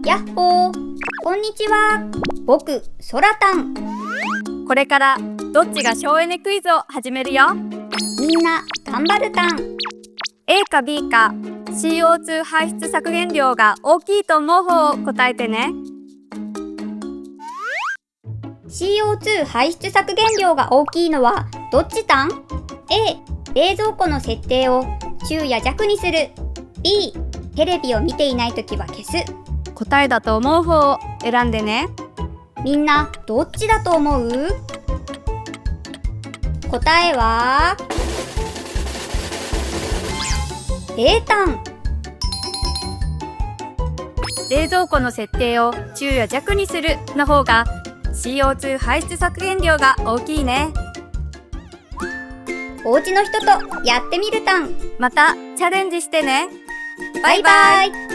やっほー、こんにちは。僕、そらたん。これからどっちが省エネクイズを始めるよ。みんな頑張るたん。 A か B か CO2 排出削減量が大きいと思う方を答えてね。 CO2 排出削減量が大きいのはどっちたん？ A、冷蔵庫の設定を中や弱にする。 B、テレビを見ていないときは消す。答えだと思う方を選んでね。みんなどっちだと思う？答えは A たん。冷蔵庫の設定を中や弱にするの方が CO2 排出削減量が大きいね。おうちの人とやってみるたん。またチャレンジしてね。バイバイ。